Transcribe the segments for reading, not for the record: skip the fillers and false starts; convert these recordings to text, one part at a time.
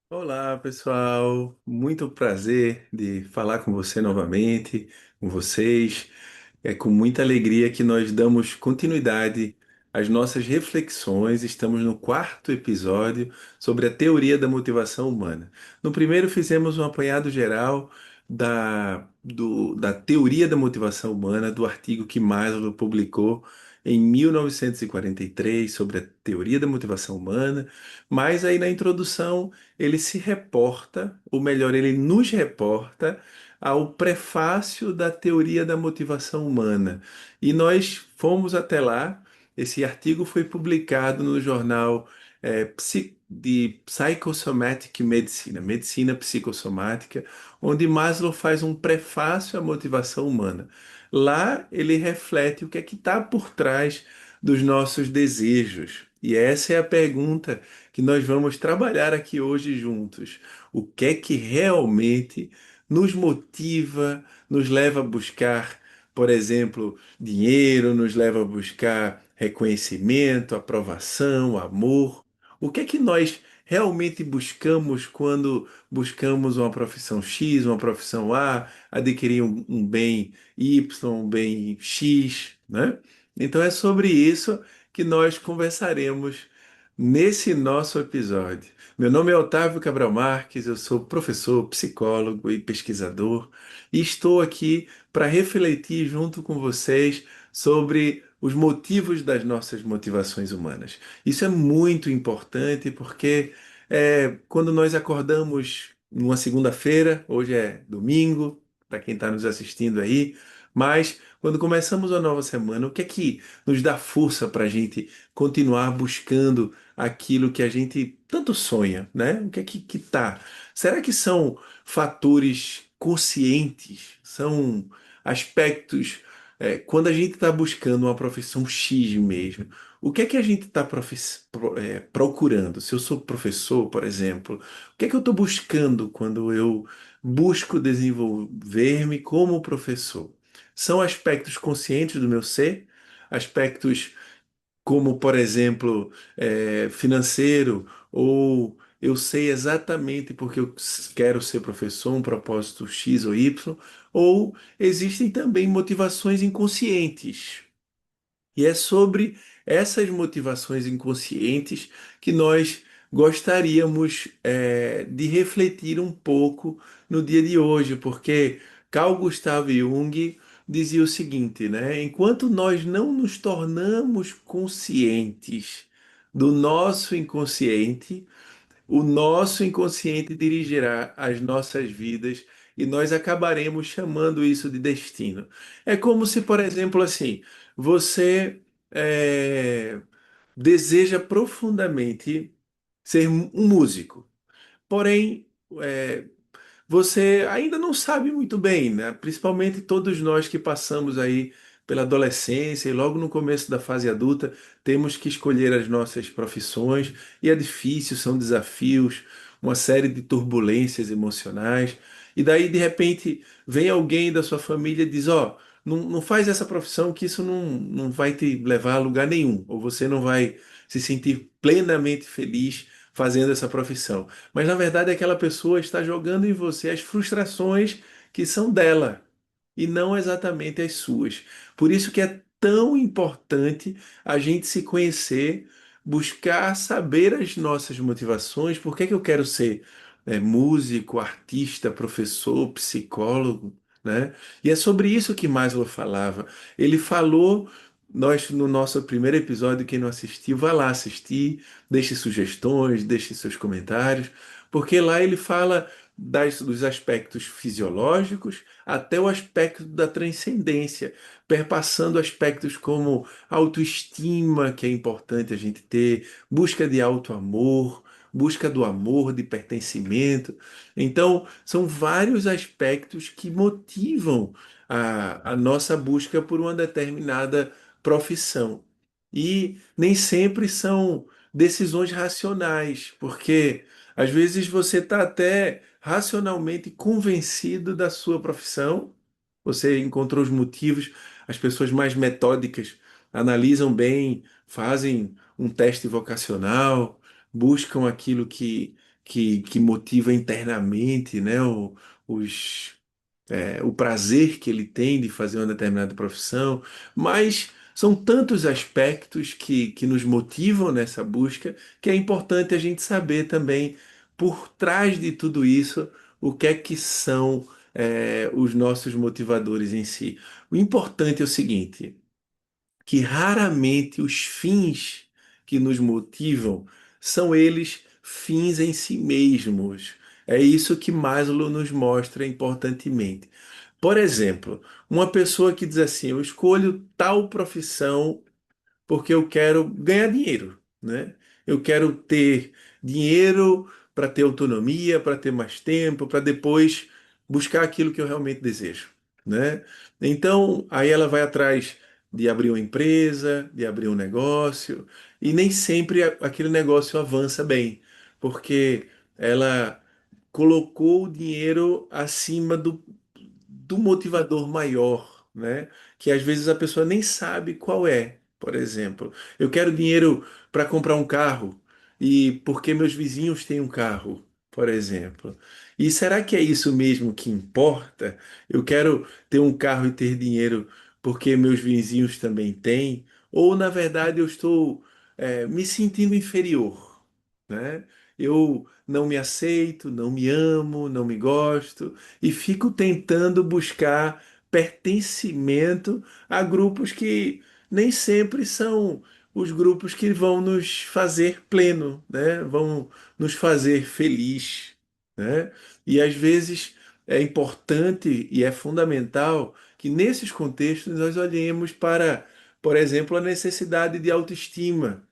Olá, pessoal. Muito prazer de falar com você novamente, com vocês. É com muita alegria que nós damos continuidade às nossas reflexões. Estamos no quarto episódio sobre a teoria da motivação humana. No primeiro, fizemos um apanhado geral da teoria da motivação humana, do artigo que Maslow publicou em 1943 sobre a teoria da motivação humana. Mas aí na introdução ele se reporta, ou melhor, ele nos reporta ao prefácio da teoria da motivação humana. E nós fomos até lá. Esse artigo foi publicado no jornal de Psychosomatic Medicine, Medicina Psicossomática, onde Maslow faz um prefácio à motivação humana. Lá ele reflete o que é que está por trás dos nossos desejos. E essa é a pergunta que nós vamos trabalhar aqui hoje juntos. O que é que realmente nos motiva, nos leva a buscar, por exemplo, dinheiro, nos leva a buscar reconhecimento, aprovação, amor? O que é que nós realmente buscamos quando buscamos uma profissão X, uma profissão A, adquirir um bem Y, um bem X, né? Então é sobre isso que nós conversaremos nesse nosso episódio. Meu nome é Otávio Cabral Marques, eu sou professor, psicólogo e pesquisador, e estou aqui para refletir junto com vocês sobre os motivos das nossas motivações humanas. Isso é muito importante porque quando nós acordamos numa segunda-feira, hoje é domingo, para quem está nos assistindo aí, mas quando começamos a nova semana, o que é que nos dá força para a gente continuar buscando aquilo que a gente tanto sonha, né? O que é que tá? Será que são fatores conscientes? São aspectos, quando a gente está buscando uma profissão X mesmo, o que é que a gente está procurando? Se eu sou professor, por exemplo, o que é que eu estou buscando quando eu busco desenvolver-me como professor? São aspectos conscientes do meu ser, aspectos como, por exemplo, financeiro, ou eu sei exatamente porque eu quero ser professor, um propósito X ou Y, ou existem também motivações inconscientes. E é sobre essas motivações inconscientes que nós gostaríamos, de refletir um pouco no dia de hoje, porque Carl Gustav Jung dizia o seguinte, né? Enquanto nós não nos tornamos conscientes do nosso inconsciente, o nosso inconsciente dirigirá as nossas vidas e nós acabaremos chamando isso de destino. É como se, por exemplo, assim, você é, deseja profundamente ser um músico, porém, é, você ainda não sabe muito bem, né? Principalmente todos nós que passamos aí pela adolescência e logo no começo da fase adulta, temos que escolher as nossas profissões e é difícil, são desafios, uma série de turbulências emocionais. E daí, de repente, vem alguém da sua família e diz: Ó, não faz essa profissão que isso não vai te levar a lugar nenhum, ou você não vai se sentir plenamente feliz fazendo essa profissão. Mas na verdade aquela pessoa está jogando em você as frustrações que são dela e não exatamente as suas. Por isso que é tão importante a gente se conhecer, buscar saber as nossas motivações, por que que eu quero ser músico, artista, professor, psicólogo, né? E é sobre isso que Maslow falava. Ele falou, nós no nosso primeiro episódio, quem não assistiu, vá lá assistir, deixe sugestões, deixe seus comentários, porque lá ele fala dos aspectos fisiológicos até o aspecto da transcendência, perpassando aspectos como autoestima, que é importante a gente ter, busca de auto-amor, busca do amor, de pertencimento. Então, são vários aspectos que motivam a nossa busca por uma determinada profissão. E nem sempre são decisões racionais, porque às vezes você está até racionalmente convencido da sua profissão, você encontrou os motivos, as pessoas mais metódicas analisam bem, fazem um teste vocacional, buscam aquilo que motiva internamente, né? Os, o prazer que ele tem de fazer uma determinada profissão, mas são tantos aspectos que nos motivam nessa busca que é importante a gente saber também por trás de tudo isso o que é que são os nossos motivadores em si. O importante é o seguinte, que raramente os fins que nos motivam são eles fins em si mesmos. É isso que Maslow nos mostra importantemente. Por exemplo, uma pessoa que diz assim: eu escolho tal profissão porque eu quero ganhar dinheiro, né? Eu quero ter dinheiro para ter autonomia, para ter mais tempo, para depois buscar aquilo que eu realmente desejo, né? Então, aí ela vai atrás de abrir uma empresa, de abrir um negócio, e nem sempre aquele negócio avança bem, porque ela colocou o dinheiro acima do motivador maior, né? Que às vezes a pessoa nem sabe qual é. Por exemplo, eu quero dinheiro para comprar um carro e porque meus vizinhos têm um carro, por exemplo. E será que é isso mesmo que importa? Eu quero ter um carro e ter dinheiro porque meus vizinhos também têm? Ou na verdade eu estou me sentindo inferior, né? Eu não me aceito, não me amo, não me gosto e fico tentando buscar pertencimento a grupos que nem sempre são os grupos que vão nos fazer pleno, né? Vão nos fazer feliz, né? E às vezes é importante e é fundamental que nesses contextos nós olhemos para, por exemplo, a necessidade de autoestima.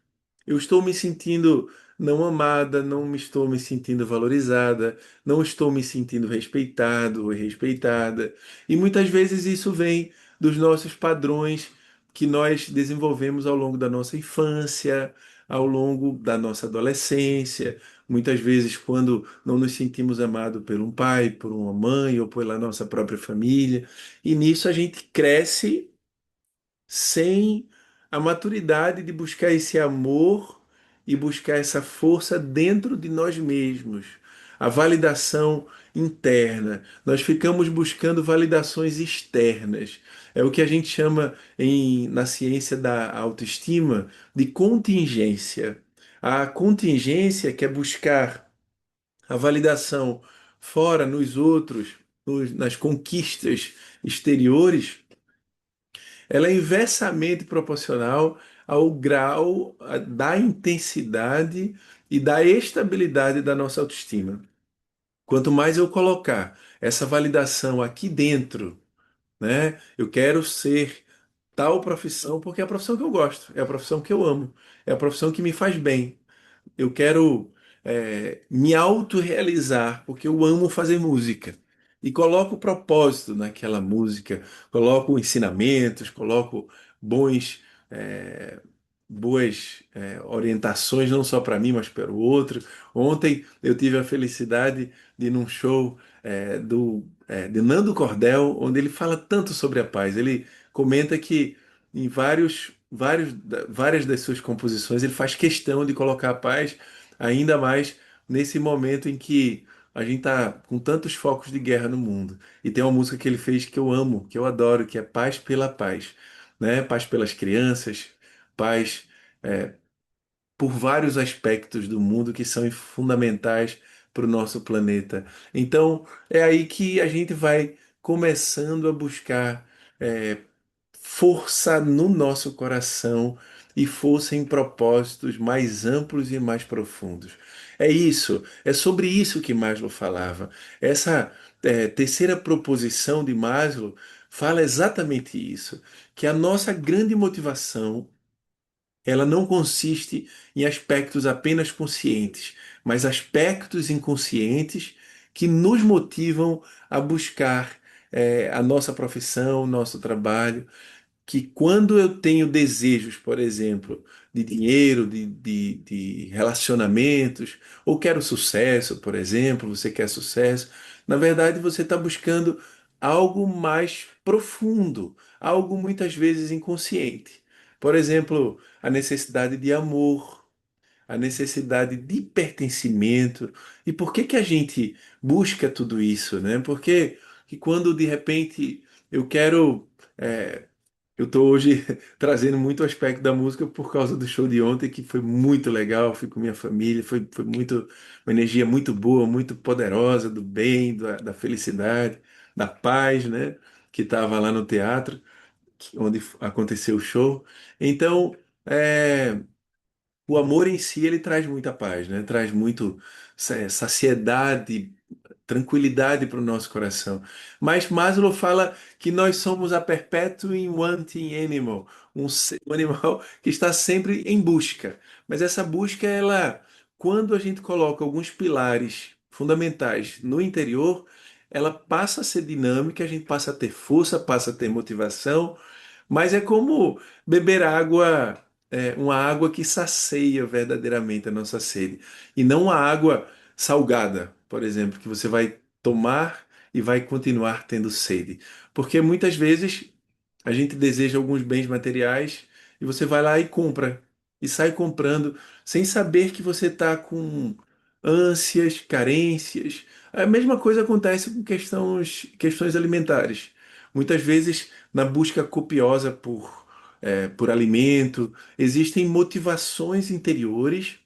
Eu estou me sentindo não amada, não me estou me sentindo valorizada, não estou me sentindo respeitado ou respeitada. E muitas vezes isso vem dos nossos padrões que nós desenvolvemos ao longo da nossa infância, ao longo da nossa adolescência. Muitas vezes, quando não nos sentimos amados por um pai, por uma mãe ou pela nossa própria família. E nisso a gente cresce sem a maturidade de buscar esse amor e buscar essa força dentro de nós mesmos, a validação interna. Nós ficamos buscando validações externas. É o que a gente chama na ciência da autoestima de contingência. A contingência quer buscar a validação fora, nos outros, nas conquistas exteriores, ela é inversamente proporcional ao grau da intensidade e da estabilidade da nossa autoestima. Quanto mais eu colocar essa validação aqui dentro, né? Eu quero ser tal profissão porque é a profissão que eu gosto, é a profissão que eu amo, é a profissão que me faz bem. Eu quero me autorrealizar, porque eu amo fazer música. E coloco propósito naquela música, coloco ensinamentos, coloco bons, é, boas orientações, não só para mim, mas para o outro. Ontem eu tive a felicidade de ir num show de Nando Cordel, onde ele fala tanto sobre a paz. Ele comenta que em várias das suas composições ele faz questão de colocar a paz, ainda mais nesse momento em que a gente está com tantos focos de guerra no mundo. E tem uma música que ele fez que eu amo, que eu adoro, que é Paz pela Paz, né? Paz pelas crianças, paz por vários aspectos do mundo que são fundamentais para o nosso planeta. Então, é aí que a gente vai começando a buscar é, força no nosso coração e força em propósitos mais amplos e mais profundos. É isso, é sobre isso que Maslow falava. Essa terceira proposição de Maslow fala exatamente isso, que a nossa grande motivação ela não consiste em aspectos apenas conscientes, mas aspectos inconscientes que nos motivam a buscar a nossa profissão, nosso trabalho, que quando eu tenho desejos, por exemplo, de dinheiro, de relacionamentos, ou quero sucesso, por exemplo, você quer sucesso, na verdade você está buscando algo mais profundo, algo muitas vezes inconsciente. Por exemplo, a necessidade de amor, a necessidade de pertencimento. E por que que a gente busca tudo isso, né? Porque que quando de repente eu quero. Eu estou hoje trazendo muito o aspecto da música por causa do show de ontem, que foi muito legal, fui com minha família, foi muito, uma energia muito boa, muito poderosa, do bem, da felicidade, da paz, né? Que estava lá no teatro, onde aconteceu o show. Então, é, o amor em si, ele traz muita paz, né? Traz muito saciedade, tranquilidade para o nosso coração. Mas Maslow fala que nós somos a perpetuum wanting animal, um animal que está sempre em busca. Mas essa busca, ela, quando a gente coloca alguns pilares fundamentais no interior, ela passa a ser dinâmica, a gente passa a ter força, passa a ter motivação, mas é como beber água, uma água que sacia verdadeiramente a nossa sede, e não uma água salgada, por exemplo, que você vai tomar e vai continuar tendo sede. Porque muitas vezes a gente deseja alguns bens materiais e você vai lá e compra, e sai comprando sem saber que você está com ânsias, carências. A mesma coisa acontece com questões alimentares. Muitas vezes, na busca copiosa por alimento, existem motivações interiores.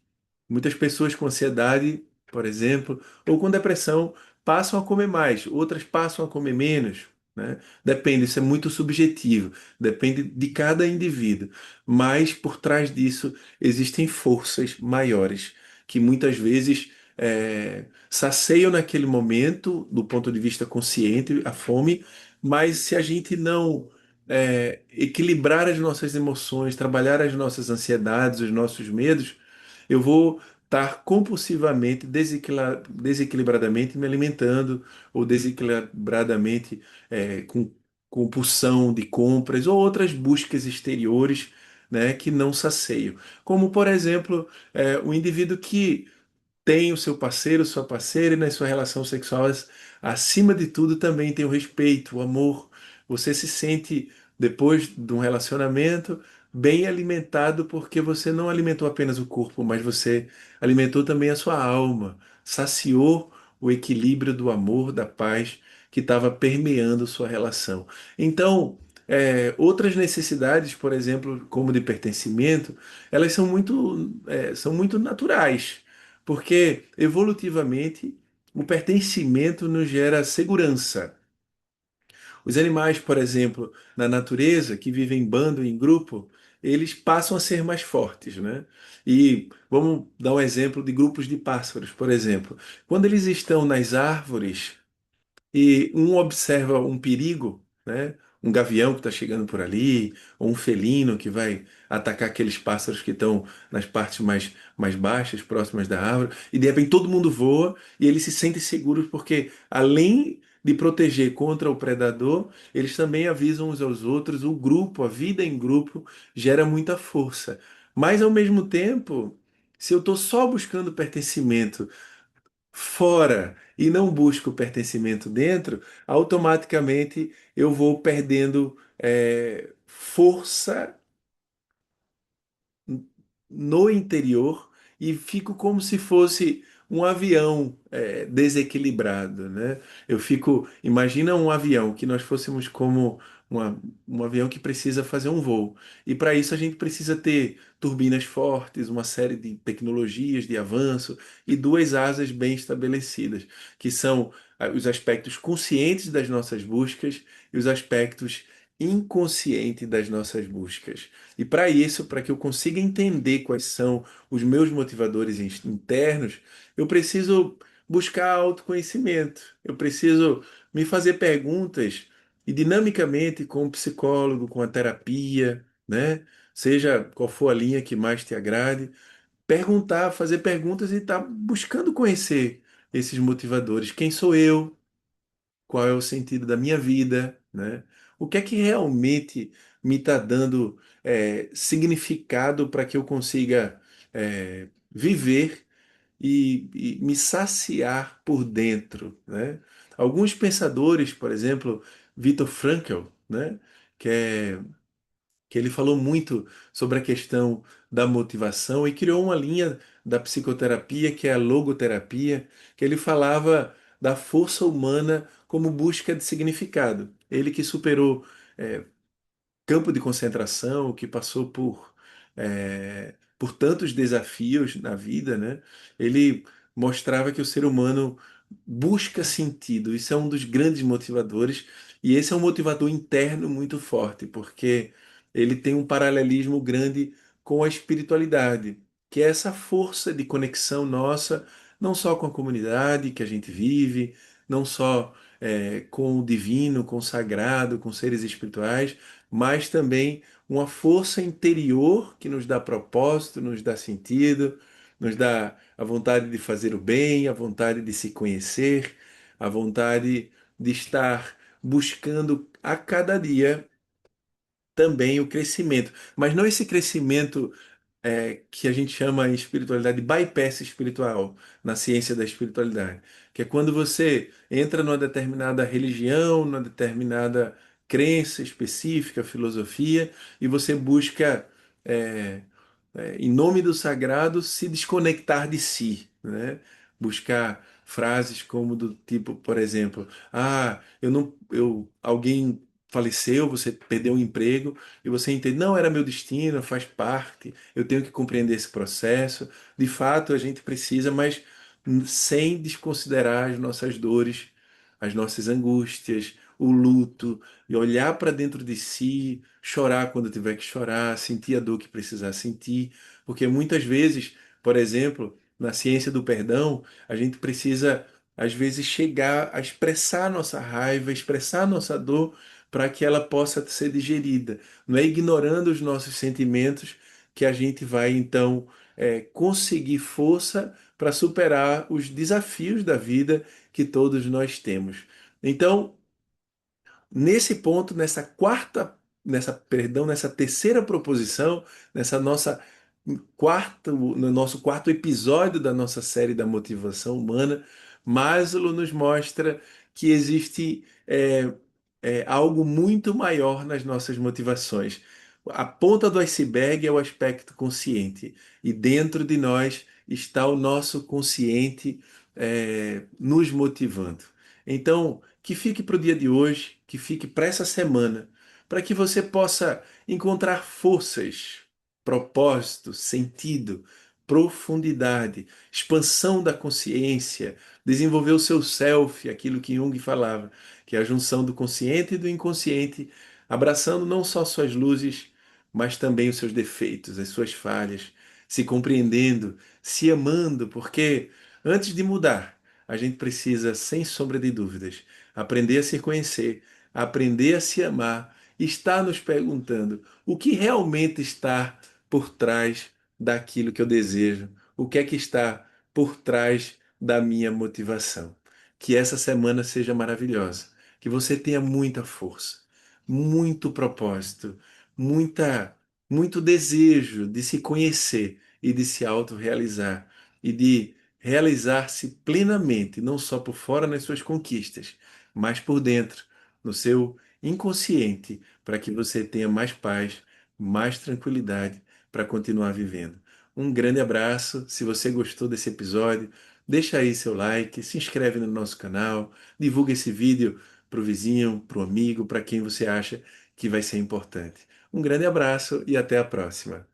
Muitas pessoas com ansiedade, por exemplo, ou com depressão, passam a comer mais, outras passam a comer menos, né? Depende, isso é muito subjetivo, depende de cada indivíduo. Mas por trás disso existem forças maiores que muitas vezes saciam naquele momento, do ponto de vista consciente, a fome, mas se a gente não equilibrar as nossas emoções, trabalhar as nossas ansiedades, os nossos medos, eu vou estar compulsivamente, desequilibradamente me alimentando, ou desequilibradamente com compulsão de compras ou outras buscas exteriores, né, que não saciam. Como, por exemplo, o indivíduo que tem o seu parceiro, sua parceira, e na sua relação sexual, acima de tudo, também tem o respeito, o amor. Você se sente, depois de um relacionamento, bem alimentado, porque você não alimentou apenas o corpo, mas você alimentou também a sua alma, saciou o equilíbrio do amor, da paz que estava permeando sua relação. Então, outras necessidades, por exemplo, como de pertencimento, elas são muito naturais. Porque evolutivamente o pertencimento nos gera segurança. Os animais, por exemplo, na natureza, que vivem em bando, em grupo, eles passam a ser mais fortes, né? E vamos dar um exemplo de grupos de pássaros, por exemplo. Quando eles estão nas árvores, e um observa um perigo, né? Um gavião que está chegando por ali, ou um felino que vai atacar aqueles pássaros que estão nas partes mais baixas, próximas da árvore, e de repente todo mundo voa e eles se sentem seguros porque, além de proteger contra o predador, eles também avisam uns aos outros. O grupo, a vida em grupo, gera muita força. Mas, ao mesmo tempo, se eu estou só buscando pertencimento fora e não busco pertencimento dentro, automaticamente eu vou perdendo força no interior e fico como se fosse um avião desequilibrado, né? Eu fico, imagina um avião que nós fôssemos como um avião que precisa fazer um voo. E para isso a gente precisa ter turbinas fortes, uma série de tecnologias de avanço e duas asas bem estabelecidas, que são os aspectos conscientes das nossas buscas e os aspectos inconscientes das nossas buscas. E para isso, para que eu consiga entender quais são os meus motivadores internos, eu preciso buscar autoconhecimento. Eu preciso me fazer perguntas e dinamicamente com o psicólogo, com a terapia, né? Seja qual for a linha que mais te agrade, perguntar, fazer perguntas e estar buscando conhecer esses motivadores. Quem sou eu? Qual é o sentido da minha vida, né? O que é que realmente me está dando significado para que eu consiga viver e me saciar por dentro, né? Alguns pensadores, por exemplo, Viktor Frankl, né? Que é que ele falou muito sobre a questão da motivação e criou uma linha da psicoterapia que é a logoterapia, que ele falava da força humana como busca de significado. Ele que superou eh, campo de concentração, que passou por tantos desafios na vida, né? Ele mostrava que o ser humano busca sentido. Isso é um dos grandes motivadores, e esse é um motivador interno muito forte, porque ele tem um paralelismo grande com a espiritualidade, que é essa força de conexão nossa, não só com a comunidade que a gente vive, não só com o divino, com o sagrado, com seres espirituais, mas também uma força interior que nos dá propósito, nos dá sentido, nos dá a vontade de fazer o bem, a vontade de se conhecer, a vontade de estar buscando a cada dia também o crescimento. Mas não esse crescimento que a gente chama em espiritualidade de bypass espiritual, na ciência da espiritualidade, que é quando você entra numa determinada religião, numa determinada crença específica, filosofia, e você busca, é, em nome do sagrado, se desconectar de si, né? Buscar frases como do tipo, por exemplo, eu não, alguém faleceu, você perdeu um emprego e você entende, não era meu destino, faz parte, eu tenho que compreender esse processo. De fato, a gente precisa, mas sem desconsiderar as nossas dores, as nossas angústias, o luto, e olhar para dentro de si, chorar quando tiver que chorar, sentir a dor que precisar sentir, porque muitas vezes, por exemplo, na ciência do perdão, a gente precisa às vezes chegar a expressar nossa raiva, expressar nossa dor para que ela possa ser digerida. Não é ignorando os nossos sentimentos que a gente vai então conseguir força para superar os desafios da vida que todos nós temos. Então, nesse ponto, nessa terceira proposição, nessa nossa no nosso quarto episódio da nossa série da motivação humana, Maslow nos mostra que existe algo muito maior nas nossas motivações. A ponta do iceberg é o aspecto consciente, e dentro de nós está o nosso consciente nos motivando. Então, que fique para o dia de hoje, que fique para essa semana, para que você possa encontrar forças, propósito, sentido, profundidade, expansão da consciência, desenvolver o seu self, aquilo que Jung falava, que é a junção do consciente e do inconsciente, abraçando não só suas luzes, mas também os seus defeitos, as suas falhas, se compreendendo, se amando, porque antes de mudar, a gente precisa, sem sombra de dúvidas, aprender a se conhecer, aprender a se amar, e estar nos perguntando o que realmente está por trás daquilo que eu desejo, o que é que está por trás da minha motivação. Que essa semana seja maravilhosa, que você tenha muita força, muito propósito, muita, muito desejo de se conhecer e de se autorrealizar e de realizar-se plenamente, não só por fora nas suas conquistas, mas por dentro, no seu inconsciente, para que você tenha mais paz, mais tranquilidade para continuar vivendo. Um grande abraço. Se você gostou desse episódio, deixa aí seu like, se inscreve no nosso canal, divulga esse vídeo para o vizinho, para o amigo, para quem você acha que vai ser importante. Um grande abraço e até a próxima.